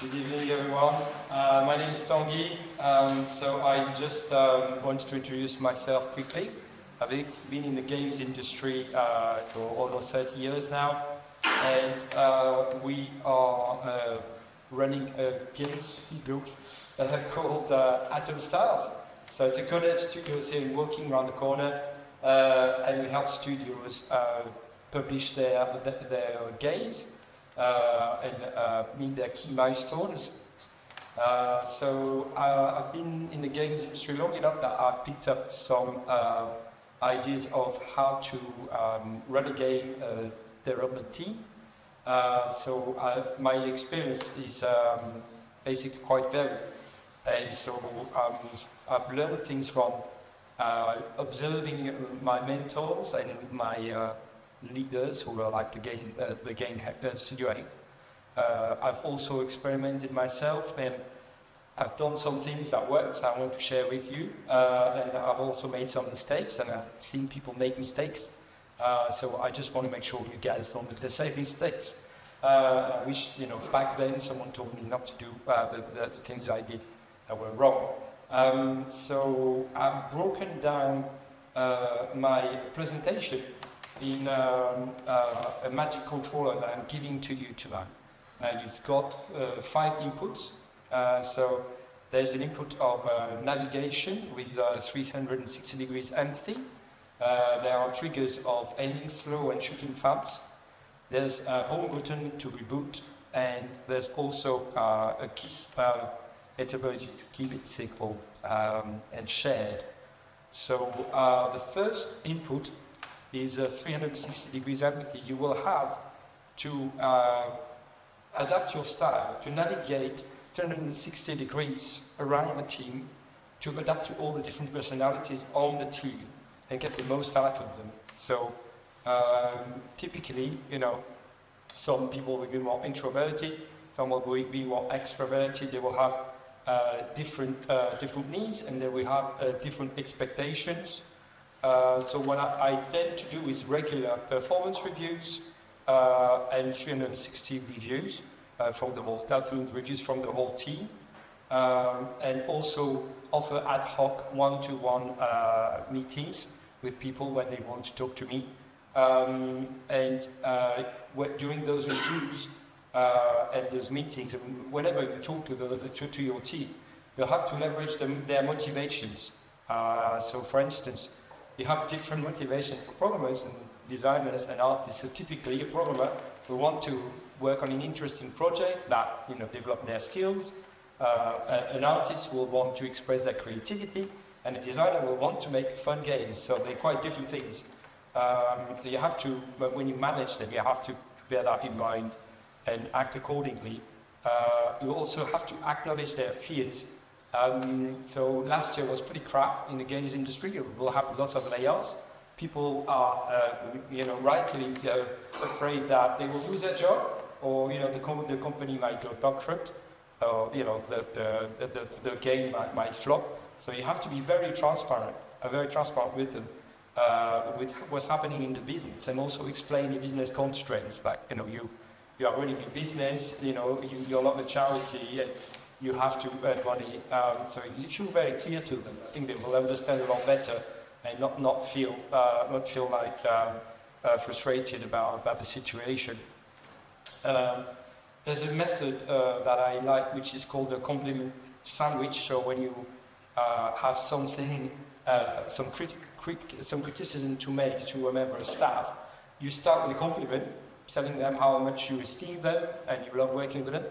Good evening, everyone. My name is Tanguy. So I just wanted to introduce myself quickly. I've been in the games industry for almost 30 years now, and we are running a games studio called Atom Stars. So it's a co-dev studios here in Woking around the corner, and we help studios publish their games. And meet their key milestones. So I've been in the games industry long enough that I've picked up some ideas of how to run a game development team. So my experience is basically quite varied. And so I've learned things from observing my mentors and my leaders who are like the game studio heads. I've also experimented myself, and I've done some things that worked I want to share with you, and I've also made some mistakes, and I've seen people make mistakes, so I just want to make sure you guys don't make the same mistakes. I wish, back then someone told me not to do the things I did that were wrong. So I've broken down my presentation in a magic controller that I'm giving to you tonight. And it's got 5 inputs. So there's an input of navigation with 360 degrees empty. There are triggers of aiming slow and shooting fast. There's a home button to reboot, and there's also a key spell ability to keep it simple and shared. So the first input is 360 degrees empty. You will have to adapt your style to navigate 360 degrees around the team, to adapt to all the different personalities on the team and get the most out of them. So typically, some people will be more introverted, some will be more extroverted. They will have different needs, and they will have different expectations. So what I tend to do is regular performance reviews and 360 reviews from the whole, that means reviews from the whole team, and also offer ad hoc one-to-one meetings with people when they want to talk to me. And during those reviews and those meetings, whenever you talk to your team, you'll have to leverage their motivations. So for instance, you have different motivation for programmers and designers and artists. So typically, a programmer will want to work on an interesting project that develop their skills. An artist will want to express their creativity, and a designer will want to make fun games. So they're quite different things. So you have to, but when you manage them, you have to bear that in mind and act accordingly. You also have to acknowledge their fears. So last year was pretty crap in the games industry. We'll have lots of layoffs. People are, rightly afraid that they will lose their job, or the company might go bankrupt, or the game might flop. So you have to be very transparent with them, with what's happening in the business, and also explain the business constraints. Like you are running a business. You're not a charity. And you have to earn money, so if you're very clear to them, I think they will understand a lot better and not feel like frustrated about the situation. There's a method that I like, which is called the compliment sandwich. So when you have something, some criticism to make to a member of staff, you start with a compliment, telling them how much you esteem them and you love working with them.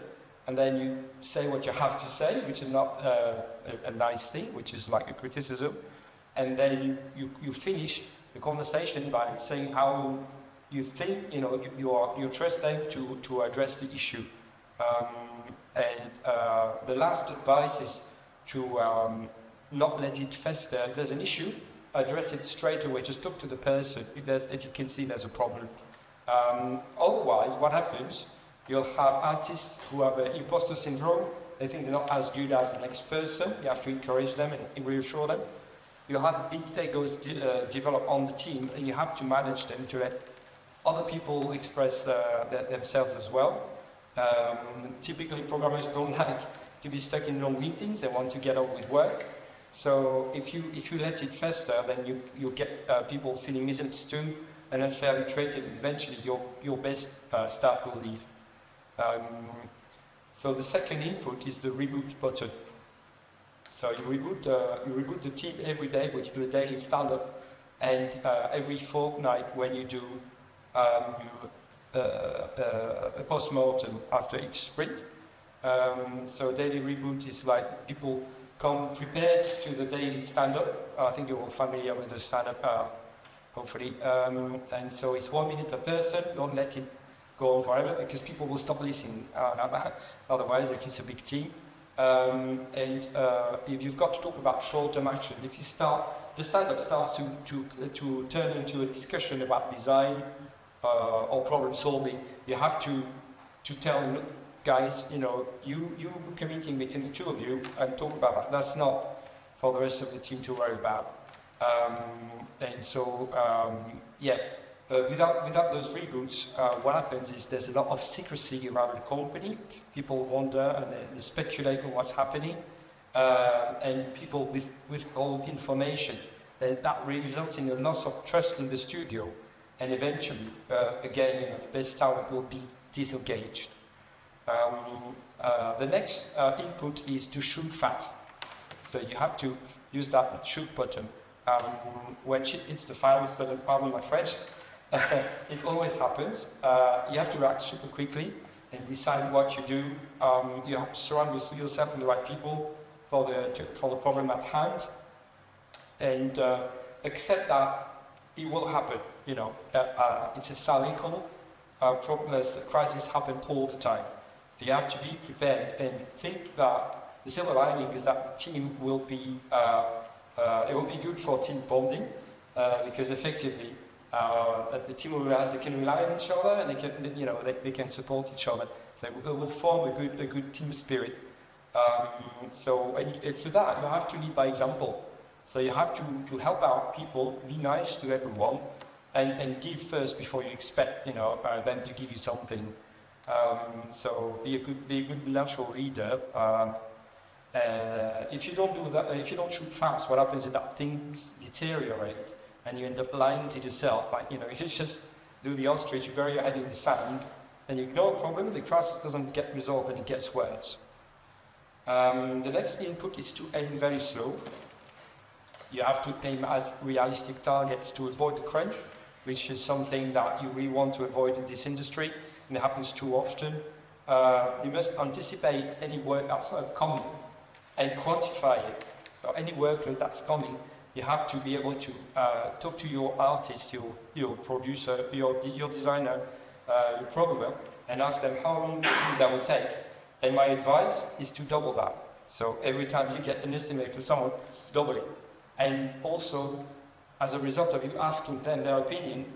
And then you say what you have to say, which is not a nice thing, which is like a criticism. And then you finish the conversation by saying how you think, you trust them to address the issue. And the last advice is to not let it fester. If there's an issue, address it straight away. Just talk to the person if you can see there's a problem. Otherwise, what happens? You'll have artists who have imposter syndrome. They think they're not as good as the next person. You have to encourage them and reassure them. You'll have big egos develop on the team, and you have to manage them to let other people express themselves as well. Typically, programmers don't like to be stuck in long meetings. They want to get on with work. So if you let it fester, then you get people feeling misunderstood and unfairly treated. Eventually, your best staff will leave. So the second input is the reboot button. So you reboot the team every day when you do a daily stand-up, and every fortnight when you do a post-mortem after each sprint. So daily reboot is like people come prepared to the daily stand-up. I think you're all familiar with the stand-up, hopefully. And so it's 1 minute per person. Don't let it go on forever because people will stop listening. Otherwise, if it's a big team. And if you've got to talk about short-term action, if you start, the stand-up starts to turn into a discussion about design or problem solving, you have to tell them, look, guys, you book a meeting between the two of you and talk about that. That's not for the rest of the team to worry about. And so, without those reboots, what happens is there's a lot of secrecy around the company. People wonder and they speculate on what's happening, and people withhold information. And that results in a loss of trust in the studio, and eventually, again, the best talent will be disengaged. The next input is to shoot fast. So you have to use that shoot button. When shit hits the fan, pardon my French, it always happens. You have to react super quickly and decide what you do. You have to surround yourself with the right people for the problem at hand, and accept that it will happen. It's a cyclical process. Crises happen all the time. You have to be prepared and think that the silver lining is that the team will be it will be good for team bonding because effectively the team will realize they can rely on each other and they can support each other. So it will form a good team spirit. So for that you have to lead by example. So you have to help out people, be nice to everyone, and give first before you expect them to give you something. So be a good natural leader. If you don't do that, if you don't shoot fast, what happens is that things deteriorate, and you end up lying to yourself. You just do the ostrich, you bury your head in the sand, and you ignore a problem. The crisis doesn't get resolved, and it gets worse. The next input is to aim very slow. You have to aim at realistic targets to avoid the crunch, which is something that you really want to avoid in this industry, and it happens too often. You must anticipate any work that's coming and quantify it. So any workload that's coming, you have to be able to talk to your artist, your producer, your designer, your programmer, and ask them how long that will take. And my advice is to double that. So every time you get an estimate from someone, double it. And also, as a result of you asking them their opinion,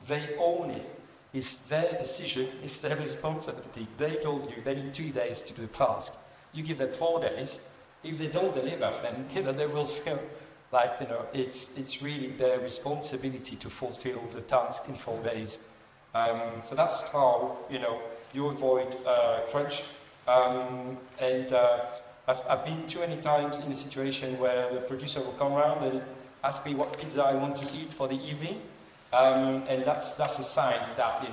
they own it. It's their decision, it's their responsibility. They told you they need 2 days to do the task. You give them 4 days. If they don't deliver, then they will feel like, it's really their responsibility to fulfill the task in 4 days. So that's how, you avoid crunch. I've been too many times in a situation where the producer will come around and ask me what pizza I want to eat for the evening. And that's a sign that,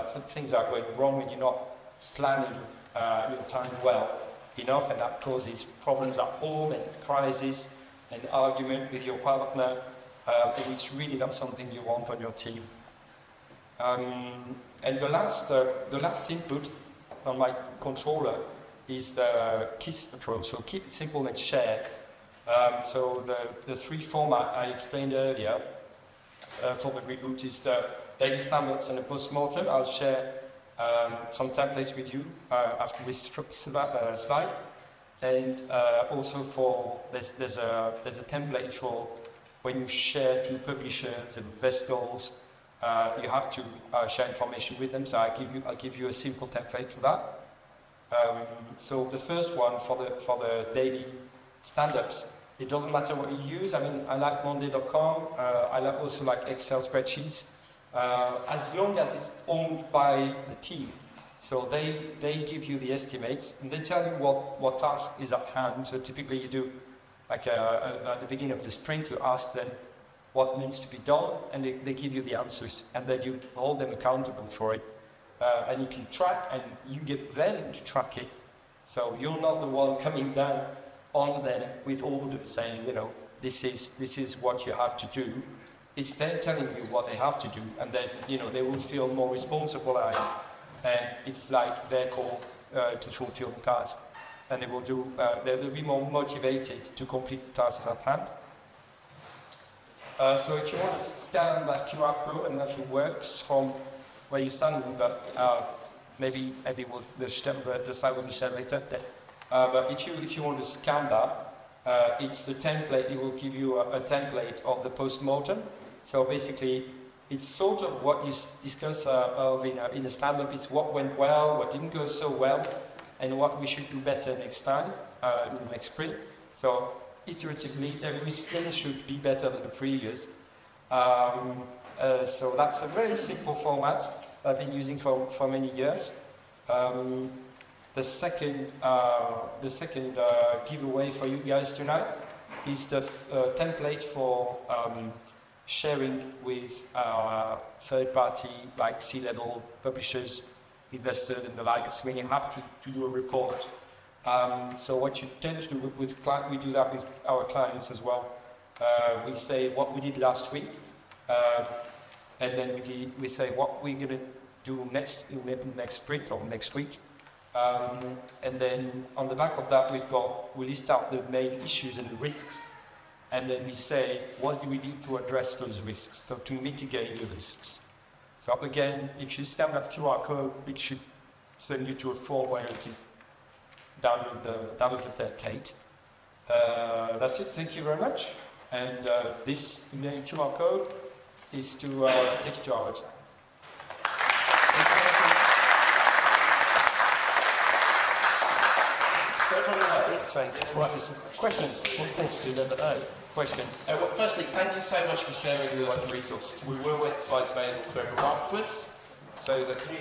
some things are going wrong and you're not planning your time well enough, and that causes problems at home and crisis and argument with your partner, and it's really not something you want on your team. And the last input on my controller is the KISS approach, so keep it simple and share. So the three format I explained earlier for the reboot is the daily stand-ups and the post-mortem. I'll share some templates with you after this slide, and also there's a template for when you share to publishers and investors. You have to share information with them. So I'll give you a simple template for that. So the first one for the daily stand-ups, it doesn't matter what you use. I mean, I like Monday.com. I also like Excel spreadsheets. As long as it's owned by the team, So they give you the estimates, and they tell you what task is at hand. So typically you do, like at the beginning of the sprint, you ask them what needs to be done, and they give you the answers, and then you hold them accountable for it. And you can track, and you get them to track it. So you're not the one coming down on them with orders saying, you know, this is what you have to do. It's them telling you what they have to do, and then, you know, they will feel more responsible at it. And it's like their call to fulfill the task. And they will be more motivated to complete the tasks at hand. So if you want to scan that QR code, and that works from where you're standing, but maybe the slide will be shared later. But if you want to scan that, it's the template. It will give you a template of the post-mortem. So basically, it's sort of what you discuss in a stand-up. It's what went well, what didn't go so well, and what we should do better next time, in the next sprint. So iteratively, every sprint should be better than the previous. So that's a very simple format I've been using for many years. The second giveaway for you guys tonight is the template for sharing with our third-party, like C-level publishers, investors, and the like. So we have to do a report. So what you tend to do with clients, we do that with our clients as well. We say what we did last week, and then we say what we're going to do next sprint or next week. And then on the back of that, we list out the main issues and the risks. And then we say, what do we need to address those risks, so to mitigate the risks. So again, if you scan that QR code, it should send you to a form where you can download the template. That's it, thank you very much. And this main QR code is to take you to our website. Questions? Thanks, you never know. Questions? Well, firstly, thank you so much for sharing your resources. We will make slides available to everyone afterwards, so the community